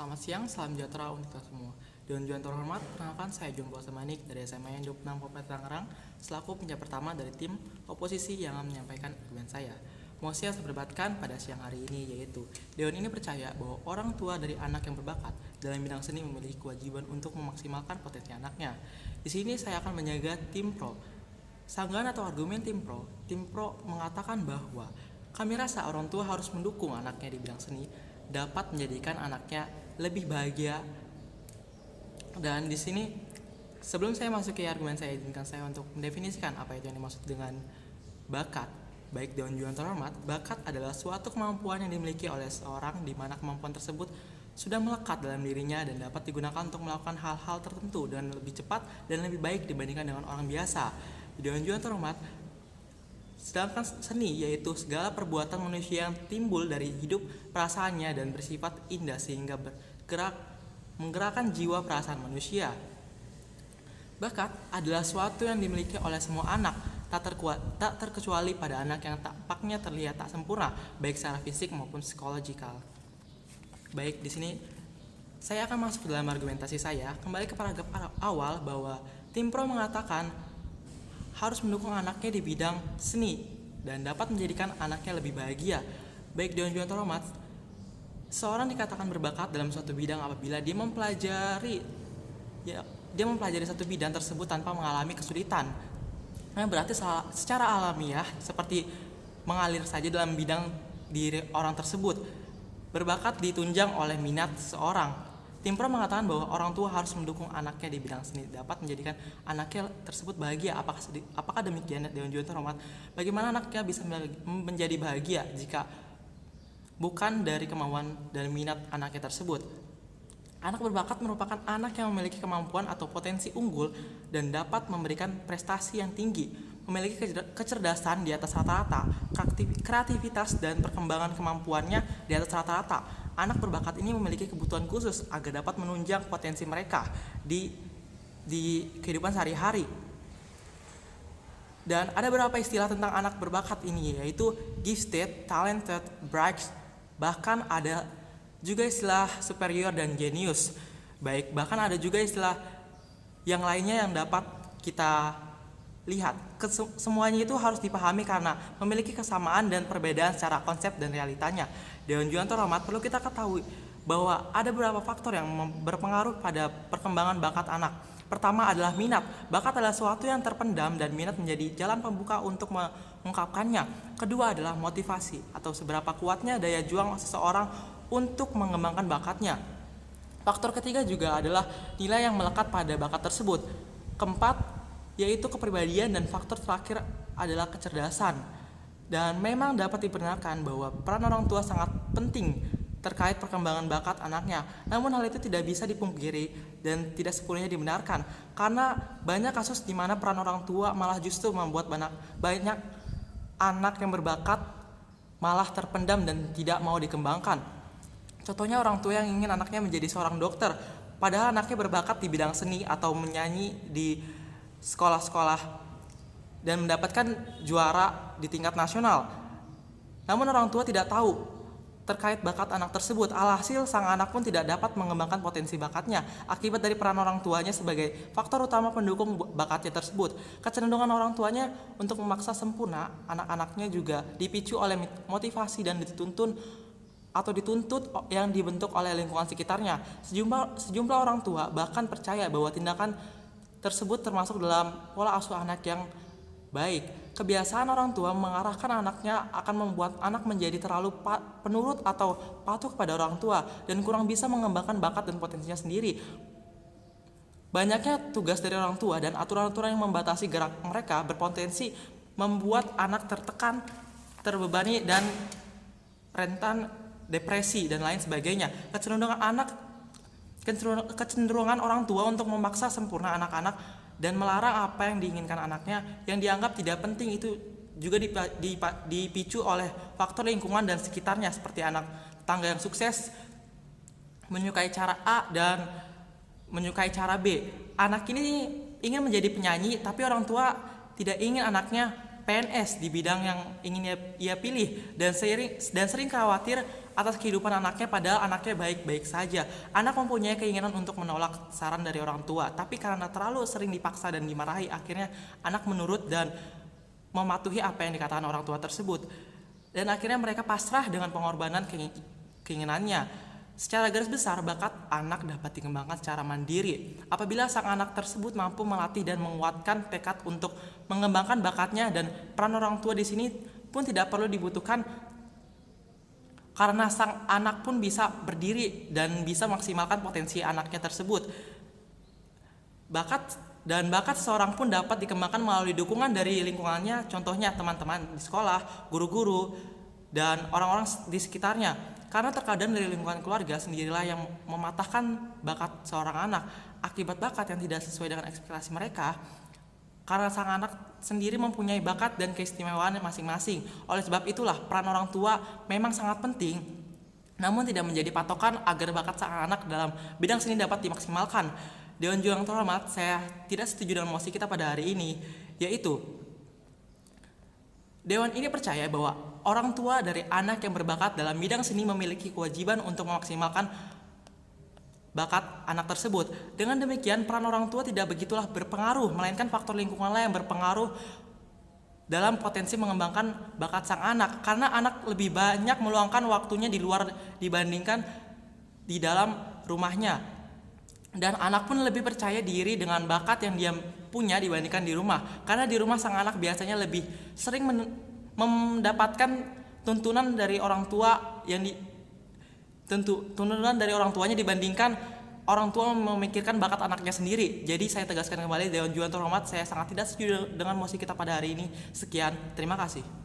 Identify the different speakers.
Speaker 1: Selamat siang, salam sejahtera untuk kita semua. Dengan tujuan terhormat, perkenalkan saya Jumbo Semanik dari SMA 26 Kabupaten Tangerang, selaku penjawab pertama dari tim oposisi yang menyampaikan argumen saya. Mosi yang saya perdebatkan pada siang hari ini yaitu, Dewan ini percaya bahwa orang tua dari anak yang berbakat dalam bidang seni memiliki kewajiban untuk memaksimalkan potensi anaknya. Di sini saya akan menjaga tim pro. Sanggahan atau argumen tim pro mengatakan bahwa kami rasa orang tua harus mendukung anaknya di bidang seni dapat menjadikan anaknya lebih bahagia. Dan di sini sebelum saya masuk ke argumen, saya izinkan saya untuk mendefinisikan apa itu yang dimaksud dengan bakat. Baik Dewan Juan terhormat, bakat adalah suatu kemampuan yang dimiliki oleh seorang di mana kemampuan tersebut sudah melekat dalam dirinya dan dapat digunakan untuk melakukan hal-hal tertentu dan lebih cepat dan lebih baik dibandingkan dengan orang biasa. Dewan Juan terhormat, sedangkan seni yaitu segala perbuatan manusia yang timbul dari hidup perasaannya dan bersifat indah sehingga menggerakkan jiwa perasaan manusia. Bakat adalah suatu yang dimiliki oleh semua anak, tak terkecuali pada anak yang tampaknya terlihat tak sempurna, baik secara fisik maupun psikologikal. Baik, di sini saya akan masuk ke dalam argumentasi saya. Kembali ke paragraf awal bahwa tim pro mengatakan harus mendukung anaknya di bidang seni dan dapat menjadikan anaknya lebih bahagia. Baik Dewan Juan terhormat, seorang dikatakan berbakat dalam suatu bidang apabila dia mempelajari satu bidang tersebut tanpa mengalami kesulitan. Nah, berarti secara alamiah seperti mengalir saja dalam bidang diri orang tersebut. Berbakat ditunjang oleh minat seseorang. Tim pro mengatakan bahwa orang tua harus mendukung anaknya di bidang seni dapat menjadikan anaknya tersebut bahagia. Apakah demikian Dewan Juan terhormat? Bagaimana anaknya bisa menjadi bahagia jika bukan dari kemauan dan minat anaknya tersebut? Anak berbakat merupakan anak yang memiliki kemampuan atau potensi unggul dan dapat memberikan prestasi yang tinggi, memiliki kecerdasan di atas rata-rata, kreativitas dan perkembangan kemampuannya di atas rata-rata. Anak berbakat ini memiliki kebutuhan khusus agar dapat menunjang potensi mereka di kehidupan sehari-hari. Dan ada beberapa istilah tentang anak berbakat ini, yaitu gifted, talented, bright, bahkan ada juga istilah superior dan genius. Baik, bahkan ada juga istilah yang lainnya yang dapat kita lihat. Semuanya itu harus dipahami karena memiliki kesamaan dan perbedaan secara konsep dan realitanya. Dewan Juan terhormat, perlu kita ketahui bahwa ada beberapa faktor yang berpengaruh pada perkembangan bakat anak. Pertama adalah minat. Bakat adalah sesuatu yang terpendam dan minat menjadi jalan pembuka untuk mengungkapkannya. Kedua adalah motivasi atau seberapa kuatnya daya juang seseorang untuk mengembangkan bakatnya. Faktor ketiga juga adalah nilai yang melekat pada bakat tersebut. Keempat, yaitu kepribadian, dan faktor terakhir adalah kecerdasan. Dan memang dapat dibenarkan bahwa peran orang tua sangat penting terkait perkembangan bakat anaknya. Namun hal itu tidak bisa dipungkiri dan tidak sepenuhnya dibenarkan, karena banyak kasus di mana peran orang tua malah justru membuat banyak anak yang berbakat malah terpendam dan tidak mau dikembangkan. Contohnya orang tua yang ingin anaknya menjadi seorang dokter, padahal anaknya berbakat di bidang seni atau menyanyi di sekolah-sekolah dan mendapatkan juara di tingkat nasional. Namun orang tua tidak tahu terkait bakat anak tersebut. Alhasil sang anak pun tidak dapat mengembangkan potensi bakatnya akibat dari peran orang tuanya sebagai faktor utama pendukung bakatnya tersebut. Kecenderungan orang tuanya untuk memaksa sempurna anak-anaknya juga dipicu oleh motivasi dan dituntut yang dibentuk oleh lingkungan sekitarnya. Sejumlah orang tua bahkan percaya bahwa tindakan tersebut termasuk dalam pola asuh anak yang baik. Kebiasaan orang tua mengarahkan anaknya akan membuat anak menjadi terlalu penurut atau patuh kepada orang tua dan kurang bisa mengembangkan bakat dan potensinya sendiri. Banyaknya tugas dari orang tua dan aturan-aturan yang membatasi gerak mereka berpotensi membuat anak tertekan, terbebani, dan rentan depresi dan lain sebagainya. Kecenderungan orang tua untuk memaksa sempurna anak-anak dan melarang apa yang diinginkan anaknya yang dianggap tidak penting itu juga dipicu oleh faktor lingkungan dan sekitarnya, seperti anak tangga yang sukses menyukai cara A dan menyukai cara B. Anak ini ingin menjadi penyanyi, tapi orang tua tidak ingin anaknya PNS di bidang yang ingin ia pilih dan sering khawatir atas kehidupan anaknya, padahal anaknya baik-baik saja. Anak mempunyai keinginan untuk menolak saran dari orang tua, tapi karena terlalu sering dipaksa dan dimarahi, akhirnya anak menurut dan mematuhi apa yang dikatakan orang tua tersebut. Dan akhirnya mereka pasrah dengan pengorbanan keinginannya. Secara garis besar, bakat anak dapat dikembangkan secara mandiri apabila sang anak tersebut mampu melatih dan menguatkan tekad untuk mengembangkan bakatnya, dan peran orang tua di sini pun tidak perlu dibutuhkan karena sang anak pun bisa berdiri dan bisa maksimalkan potensi anaknya tersebut. Bakat seseorang pun dapat dikembangkan melalui dukungan dari lingkungannya, contohnya teman-teman di sekolah, guru-guru, dan orang-orang di sekitarnya. Karena terkadang dari lingkungan keluarga sendirilah yang mematahkan bakat seorang anak akibat bakat yang tidak sesuai dengan ekspektasi mereka. Karena sang anak sendiri mempunyai bakat dan keistimewaan masing-masing. Oleh sebab itulah peran orang tua memang sangat penting, namun tidak menjadi patokan agar bakat sang anak dalam bidang seni dapat dimaksimalkan. Dewan Juri yang terhormat, saya tidak setuju dengan mosi kita pada hari ini, yaitu Dewan ini percaya bahwa orang tua dari anak yang berbakat dalam bidang seni memiliki kewajiban untuk memaksimalkan bakat anak tersebut. Dengan demikian, peran orang tua tidak begitulah berpengaruh, melainkan faktor lingkunganlah yang berpengaruh dalam potensi mengembangkan bakat sang anak. Karena anak lebih banyak meluangkan waktunya di luar dibandingkan di dalam rumahnya. Dan anak pun lebih percaya diri dengan bakat yang dia punya dibandingkan di rumah. Karena di rumah sang anak biasanya lebih sering mendapatkan tuntunan dari orang tua tuntunan dari orang tuanya dibandingkan orang tua memikirkan bakat anaknya sendiri. Jadi saya tegaskan kembali, Dewan Juri yang terhormat, saya sangat tidak setuju dengan mosi kita pada hari ini. Sekian, terima kasih.